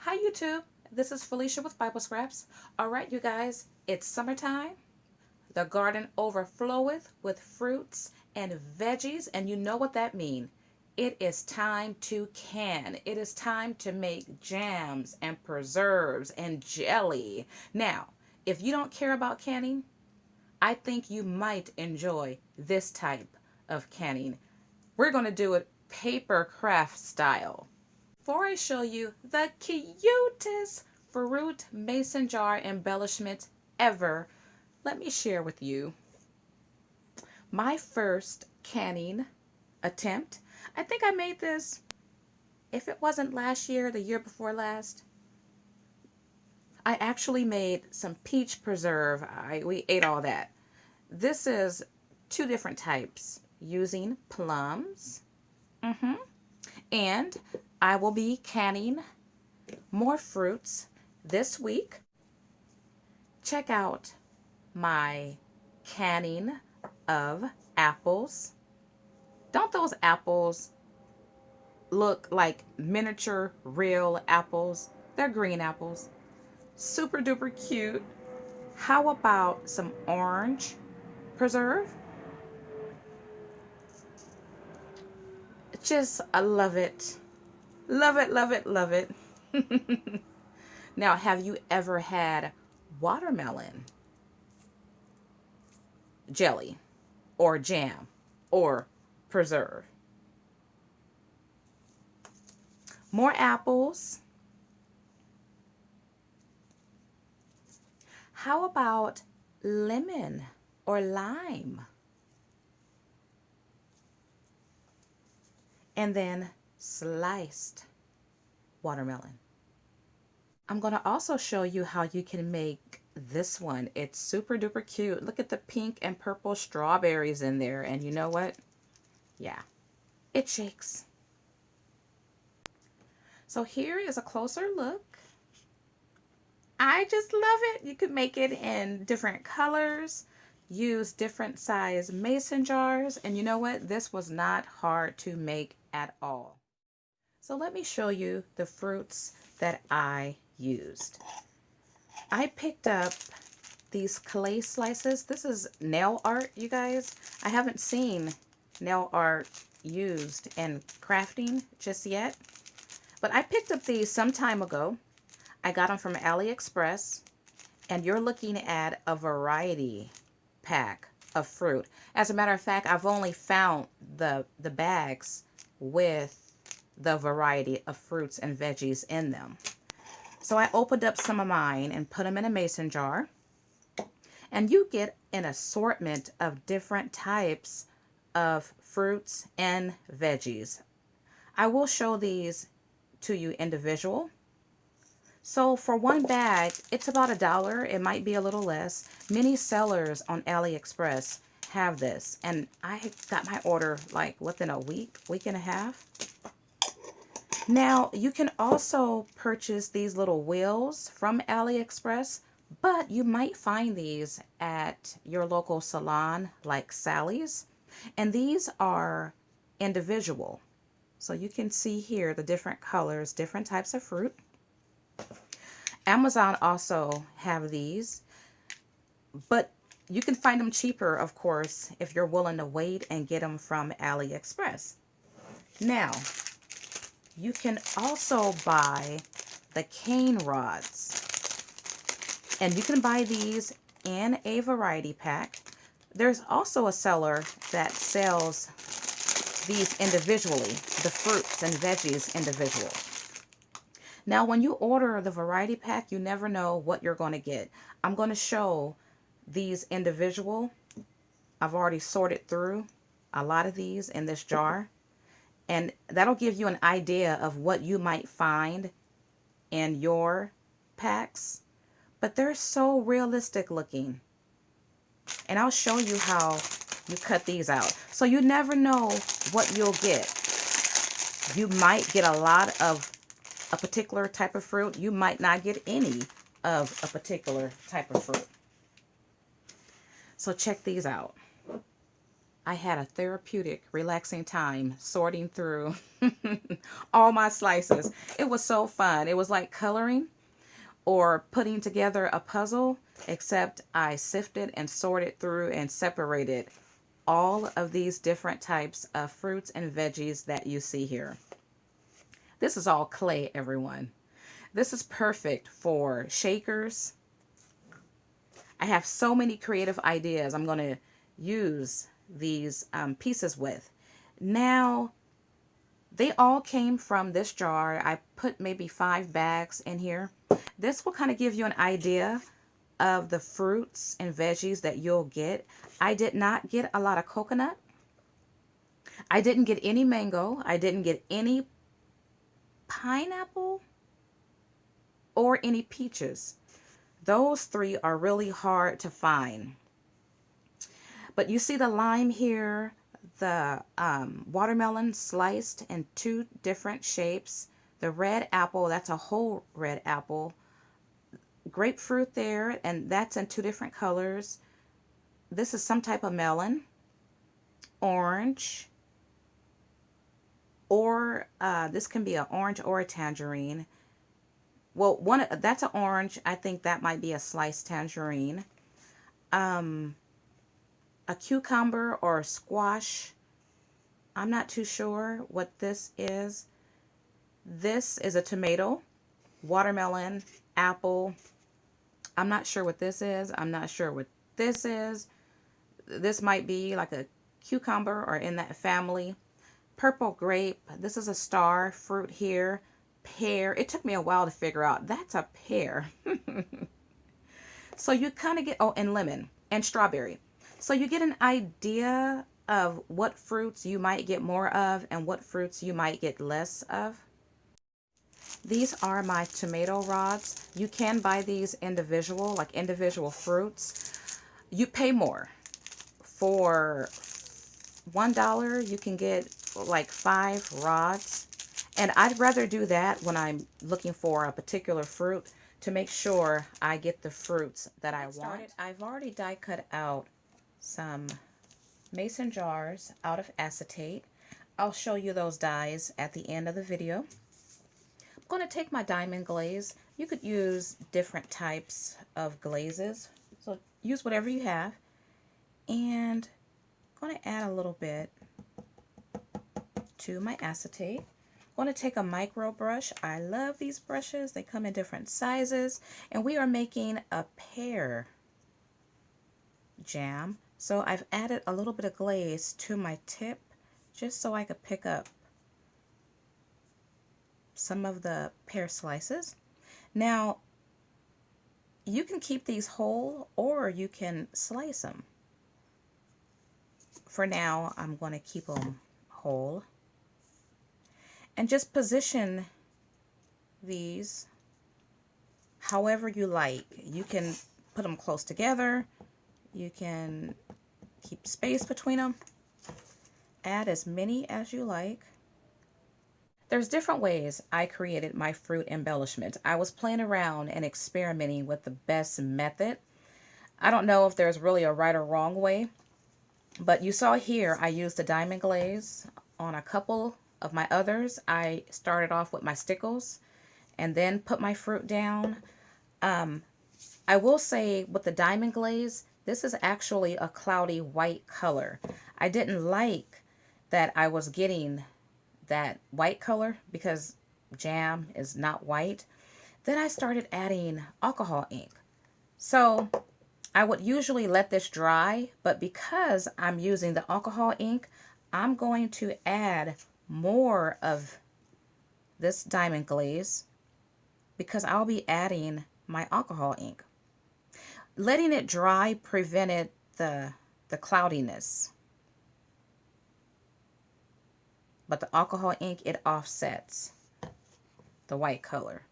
Hi YouTube, this is Felicia with Bible Scraps. Alright you guys, it's summertime. The garden overfloweth with fruits and veggies, and you know what that means. It is time to can. It is time to make jams and preserves and jelly. Now, if you don't care about canning, I think you might enjoy this type of canning. We're going to do it paper craft style. Before I show you the cutest fruit mason jar embellishment ever, let me share with you my first canning attempt. I think I made this, if it wasn't last year, the year before last. I actually made some peach preserve. We ate all that. This is two different types using plums. And I will be canning more fruits this week. Check out my canning of apples. Don't those apples look like miniature real apples? They're green apples. Super duper cute. How about some orange preserve? I love it. Love it, love it, love it. Now, have you ever had watermelon jelly or jam or preserve? More apples. How about lemon or lime? And then sliced watermelon. I'm going to also show you how you can make this one. It's super duper cute. Look at the pink and purple strawberries in there. And you know what? Yeah, it shakes. So here is a closer look. I just love it. You could make it in different colors, use different size mason jars, and you know what? This was not hard to make at all. So let me show you the fruits that I used. I picked up these clay slices. This is nail art, you guys. I haven't seen nail art used in crafting just yet, but I picked up these some time ago. I got them from AliExpress, and you're looking at a variety pack of fruit. As a matter of fact, I've only found the bags with the variety of fruits and veggies in them. So I opened up some of mine and put them in a mason jar, and you get an assortment of different types of fruits and veggies. I will show these to you individual. So for one bag, it's about $1. It might be a little less. Many sellers on AliExpress have this, and I got my order like within a week and a half. Now, you can also purchase these little wheels from AliExpress, but you might find these at your local salon like Sally's, and these are individual. So you can see here the different colors, different types of fruit. Amazon also have these, but you can find them cheaper, of course, if you're willing to wait and get them from AliExpress. Now, you can also buy the cane rods, and you can buy these in a variety pack. There's also a seller that sells these individually, the fruits and veggies individual. Now, when you order the variety pack, you never know what you're going to get. I'm going to show these individual. I've already sorted through a lot of these in this jar, and that'll give you an idea of what you might find in your packs. But they're so realistic looking, and I'll show you how you cut these out. So you never know what you'll get. You might get a lot of a particular type of fruit. You might not get any of a particular type of fruit. So check these out. I had a therapeutic, relaxing time sorting through all my slices. It was so fun. It was like coloring or putting together a puzzle, except I sifted and sorted through and separated all of these different types of fruits and veggies that you see here. This is all clay, everyone. This is perfect for shakers. I have so many creative ideas I'm going to use these pieces with. Now, they all came from this jar. I put maybe 5 bags in here. This will kind of give you an idea of the fruits and veggies that you'll get. I did not get a lot of coconut. I didn't get any mango. I didn't get any pineapple or any peaches. Those 3 are really hard to find. But you see the lime here, the watermelon sliced in 2 different shapes. The red apple, that's a whole red apple. Grapefruit there, and that's in 2 different colors. This is some type of melon, orange, or this can be an orange or a tangerine. Well, that's an orange. I think that might be a sliced tangerine. A cucumber or a squash. I'm not too sure what this is. This is a tomato, watermelon, apple. I'm not sure what this is. I'm not sure what this is. This might be like a cucumber or in that family. Purple grape. This is a star fruit here. Pear. It took me a while to figure out that's a pear. So you kind of get, oh, and lemon and strawberry. So you get an idea of what fruits you might get more of and what fruits you might get less of. These are my tomato rods. You can buy these individual, like individual fruits. You pay more. For $1, you can get like 5 rods. And I'd rather do that when I'm looking for a particular fruit to make sure I get the fruits that I want. I've already die cut out some mason jars out of acetate. I'll show you those dies at the end of the video. I'm going to take my diamond glaze. You could use different types of glazes, so use whatever you have. And I'm going to add a little bit to my acetate. I'm going to take a micro brush. I love these brushes. They come in different sizes. And we are making a pear jam. So I've added a little bit of glaze to my tip just so I could pick up some of the pear slices. Now, you can keep these whole or you can slice them. For now, I'm going to keep them whole. And just position these however you like. You can put them close together. You can keep space between them. Add as many as you like. There's different ways I created my fruit embellishment. I was playing around and experimenting with the best method. I don't know if there's really a right or wrong way, but you saw here I used a diamond glaze on a couple of my others. I started off with my stickles and then put my fruit down. I will say with the diamond glaze, this is actually a cloudy white color. I didn't like that I was getting that white color because jam is not white. Then I started adding alcohol ink. So I would usually let this dry, but because I'm using the alcohol ink, I'm going to add more of this diamond glaze because I'll be adding my alcohol ink. Letting it dry prevented the cloudiness. But the alcohol ink, it offsets the white color.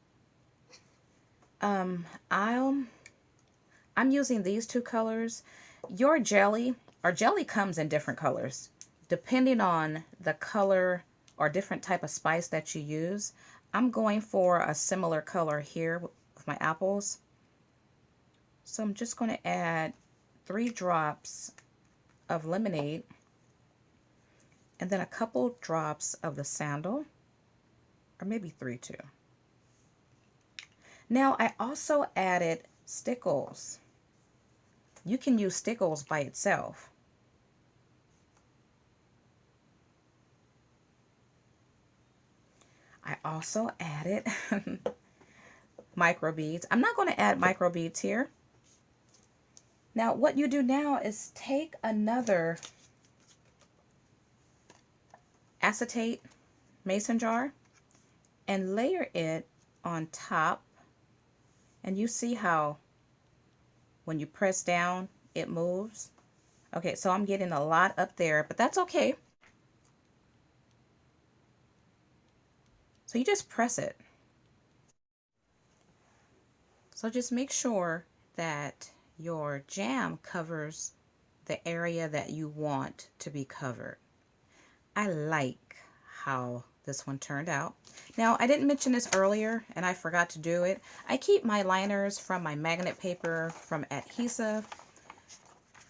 I'm using these 2 colors. Your jelly, or jelly comes in different colors. Depending on the color or different type of spice that you use, I'm going for a similar color here with my apples. So I'm just going to add 3 drops of lemonade and then a couple drops of the sandal, or maybe 3 too. Now I also added stickles. You can use stickles by itself. I also added micro beads. I'm not going to add micro beads here. Now what you do now is take another acetate mason jar and layer it on top, and you see how when you press down it moves. Okay, so I'm getting a lot up there, but that's okay. So you just press it. So just make sure that your jam covers the area that you want to be covered. I like how this one turned out. Now, I didn't mention this earlier and I forgot to do it. I keep my liners from my magnet paper from adhesive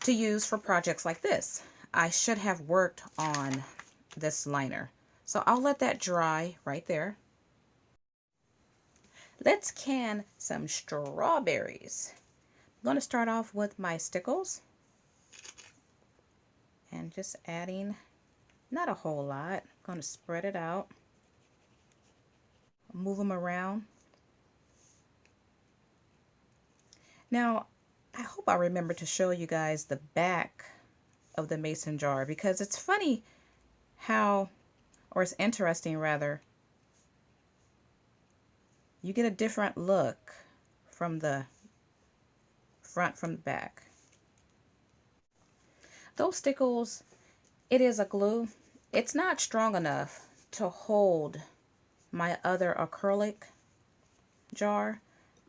to use for projects like this. I should have worked on this liner. So I'll let that dry right there. Let's can some strawberries. I'm going to start off with my stickles and just adding not a whole lot. I'm going to spread it out, move them around. Now, I hope I remember to show you guys the back of the mason jar, because it's funny how, or it's interesting rather, you get a different look from the front from the back. Those stickles, it is a glue. It's not strong enough to hold my other acrylic jar.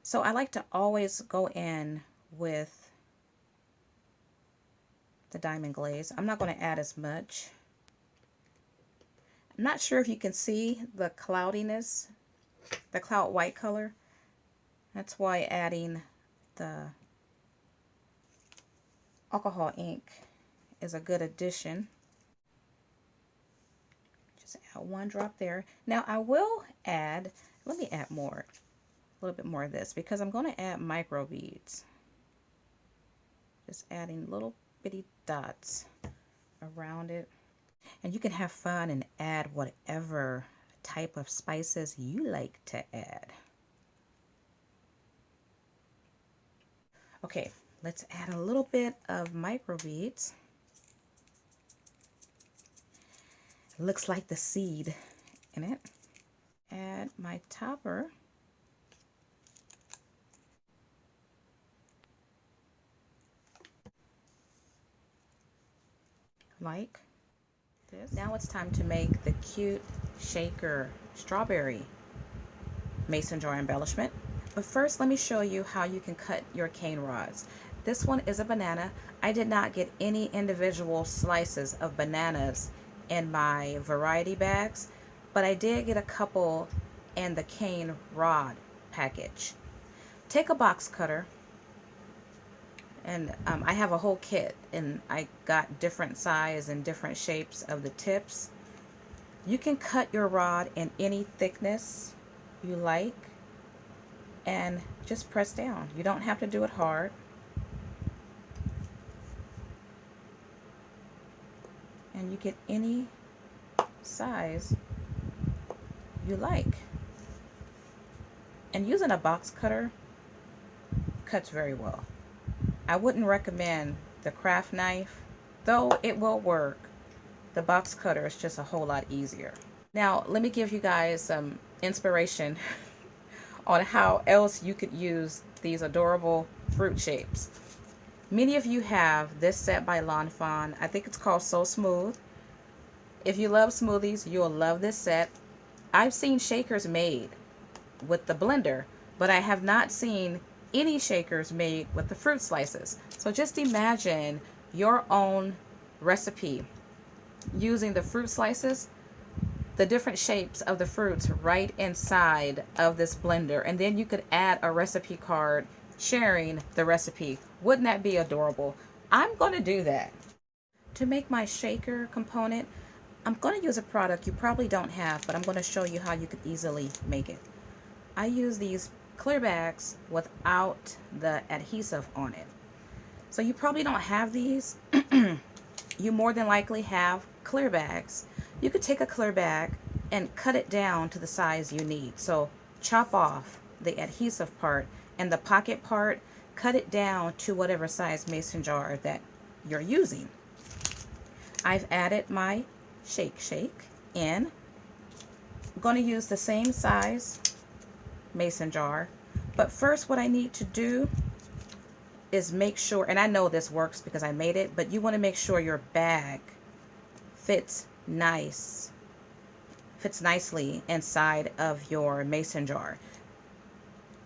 So I like to always go in with the diamond glaze. I'm not going to add as much. I'm not sure if you can see the cloudiness, the cloud white color. That's why adding the alcohol ink is a good addition. Just add 1 drop there. Now I will add, let me add more, a little bit more of this, because I'm going to add micro beads. Just adding little bitty dots around it. And you can have fun and add whatever type of spices you like to add. Okay, let's add a little bit of micro beads. Looks like the seed in it. Add my topper. Like this. Now it's time to make the cute shaker strawberry mason jar embellishment. But first, let me show you how you can cut your cane rods. This one is a banana. I did not get any individual slices of bananas in my variety bags, but I did get a couple in the cane rod package. Take a box cutter, and I have a whole kit, and I got different size and different shapes of the tips. You can cut your rod in any thickness you like and just press down. You don't have to do it hard. And you get any size you like. And using a box cutter cuts very well. I wouldn't recommend the craft knife, though it will work. The box cutter is just a whole lot easier. Now, let me give you guys some inspiration on how else you could use these adorable fruit shapes. Many of you have this set by Lawn Fawn. I think it's called So Smooth. If you love smoothies, you'll love this set. I've seen shakers made with the blender, but I have not seen any shakers made with the fruit slices. So just imagine your own recipe using the fruit slices, the different shapes of the fruits right inside of this blender, and then you could add a recipe card sharing the recipe. Wouldn't that be adorable? I'm going to do that. To make my shaker component, I'm going to use a product you probably don't have, but I'm going to show you how you could easily make it. I use these clear bags without the adhesive on it. So you probably don't have these. You more than likely have clear bags. You could take a clear bag and cut it down to the size you need. So chop off the adhesive part and the pocket part, cut it down to whatever size mason jar that you're using. I've added my shake in. I'm going to use the same size mason jar, but first what I need to do is make sure, and I know this works because I made it, but you want to make sure your bag fits nicely inside of your mason jar.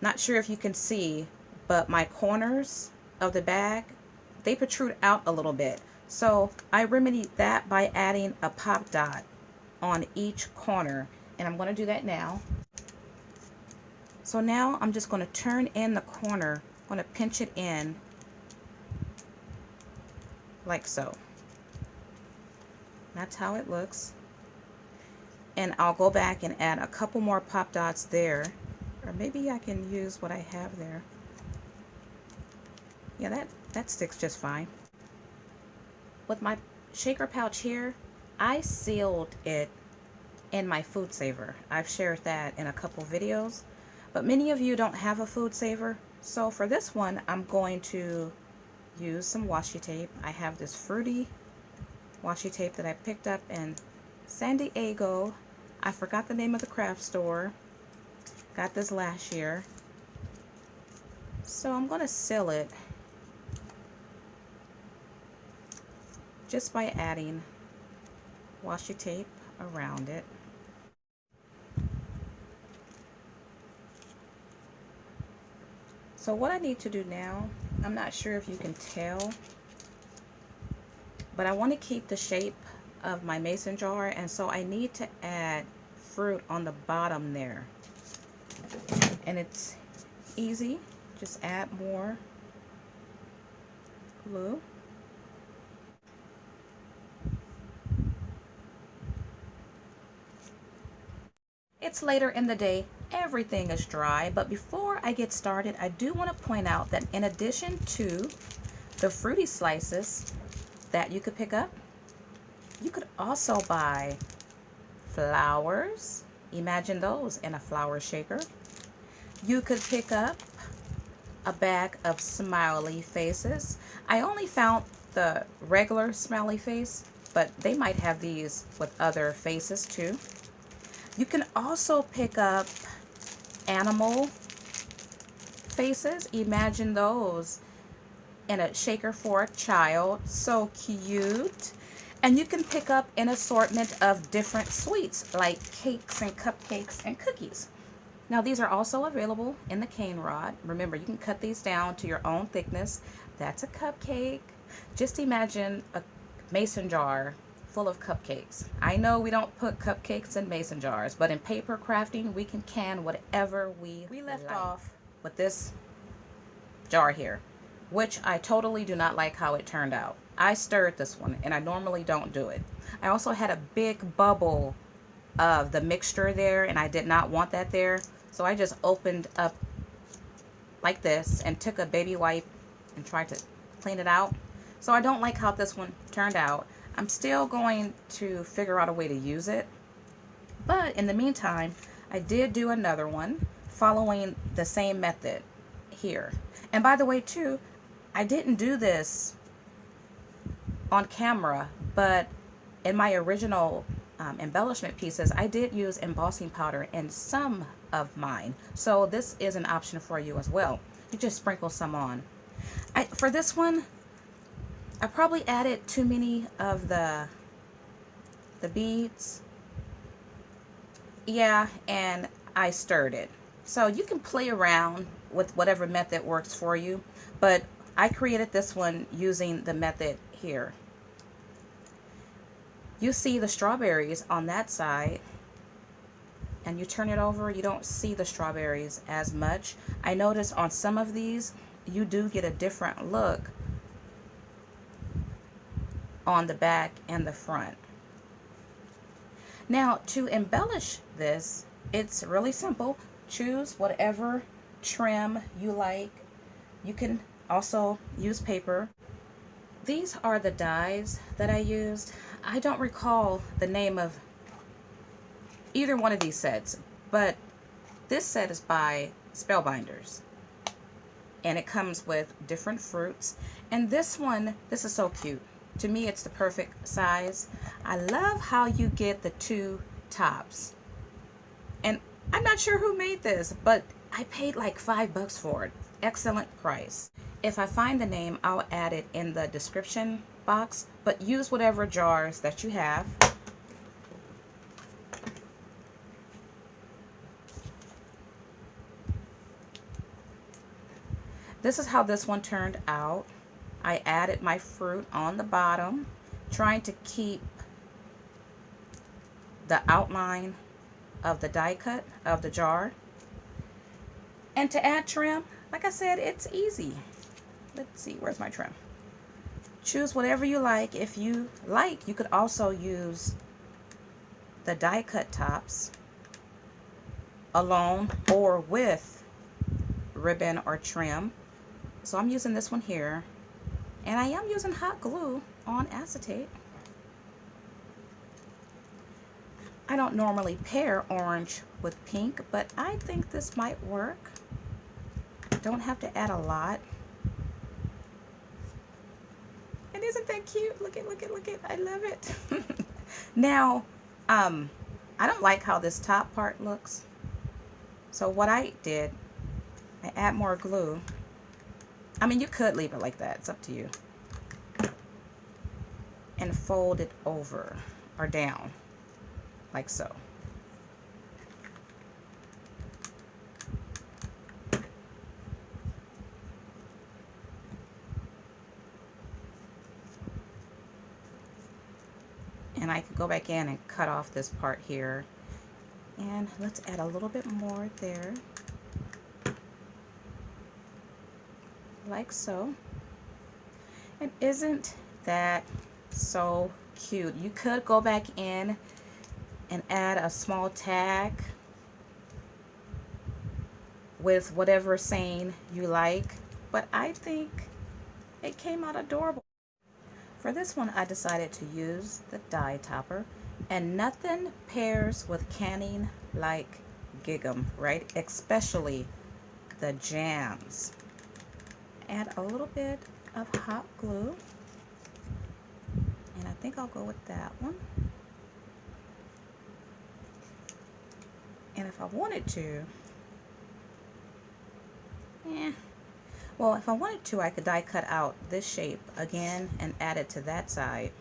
Not sure if you can see, but my corners of the bag, they protrude out a little bit. So I remedied that by adding a pop dot on each corner, and I'm going to do that now. So now I'm just going to turn in the corner. I'm going to pinch it in like so. That's how it looks. And I'll go back and add a couple more pop dots there, or maybe I can use what I have there. Yeah, that sticks just fine. With my shaker pouch here, I sealed it in my food saver. I've shared that in a couple videos, but many of you don't have a food saver. So for this one, I'm going to use some washi tape. I have this fruity washi tape that I picked up in San Diego. I forgot the name of the craft store. Got this last year. So I'm going to seal it just by adding washi tape around it. So what I need to do now, I'm not sure if you can tell, but I want to keep the shape of my mason jar, and so I need to add fruit on the bottom there. And it's easy, just add more glue. It's later in the day, everything is dry, but before I get started, I do want to point out that in addition to the fruity slices that you could pick up, you could also buy flowers. Imagine those in a flower shaker. You could pick up a bag of smiley faces. I only found the regular smiley face, but they might have these with other faces too. You can also pick up animal faces. Imagine those in a shaker for a child. So cute. And you can pick up an assortment of different sweets like cakes and cupcakes and cookies. Now these are also available in the cane rod. Remember, you can cut these down to your own thickness. That's a cupcake. Just imagine a mason jar full of cupcakes. I know we don't put cupcakes in mason jars, but in paper crafting, we can can whatever we left off with this jar here, which I totally do not like how it turned out. I stirred this one, and I normally don't do it. I also had a big bubble of the mixture there, and I did not want that there. So I just opened up like this and took a baby wipe and tried to clean it out. So I don't like how this one turned out. I'm still going to figure out a way to use it. But in the meantime, I did do another one following the same method here. And by the way too, I didn't do this on camera, but in my original embellishment pieces, I did use embossing powder in some of mine. So this is an option for you as well. You just sprinkle some on. For this one, I probably added too many of the beads. Yeah, and I stirred it. So you can play around with whatever method works for you, but I created this one using the method here. You see the strawberries on that side, and you turn it over, you don't see the strawberries as much. I notice on some of these, you do get a different look on the back and the front. Now, to embellish this, it's really simple. Choose whatever trim you like. You can also use paper. These are the dies that I used. I don't recall the name of either one of these sets, but this set is by Spellbinders, and it comes with different fruits. And this one, this is so cute. To me, it's the perfect size. I love how you get the two tops. And I'm not sure who made this, but I paid like $5 for it. Excellent price. If I find the name, I'll add it in the description box, but use whatever jars that you have. This is how this one turned out. I added my fruit on the bottom, trying to keep the outline of the die cut of the jar. And to add trim, like I said, it's easy. Let's see, where's my trim? Choose whatever you like. If you like, you could also use the die cut tops alone or with ribbon or trim. So I'm using this one here, and I am using hot glue on acetate. I don't normally pair orange with pink, but I think this might work. Don't have to add a lot. And isn't that cute? Look at, look at, look at, I love it. Now, I don't like how this top part looks. So what I did, I add more glue. I mean, you could leave it like that. It's up to you. And fold it over or down, like so. And I could go back in and cut off this part here. And let's add a little bit more there. Like so. And isn't that so cute? You could go back in and add a small tag with whatever saying you like, but I think it came out adorable. For this one, I decided to use the die topper, and nothing pairs with canning like Gig'em, right? Especially the jams. Add a little bit of hot glue, and I think I'll go with that one. And if I wanted to, well, if I wanted to, I could die cut out this shape again and add it to that side.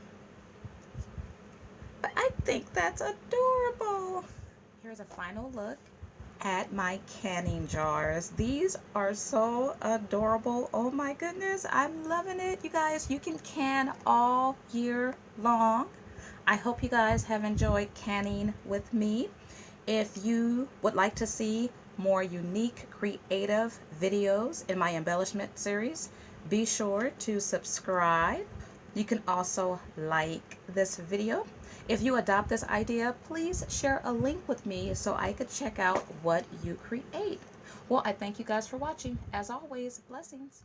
But I think that's adorable. Here's a final look at my canning jars. These are so adorable. Oh my goodness, I'm loving it. You guys, you can can all year long. I hope you guys have enjoyed canning with me. If you would like to see more unique, creative videos in my embellishment series, be sure to subscribe. You can also like this video. If you adopt this idea, please share a link with me so I could check out what you create. Well, I thank you guys for watching. As always, blessings.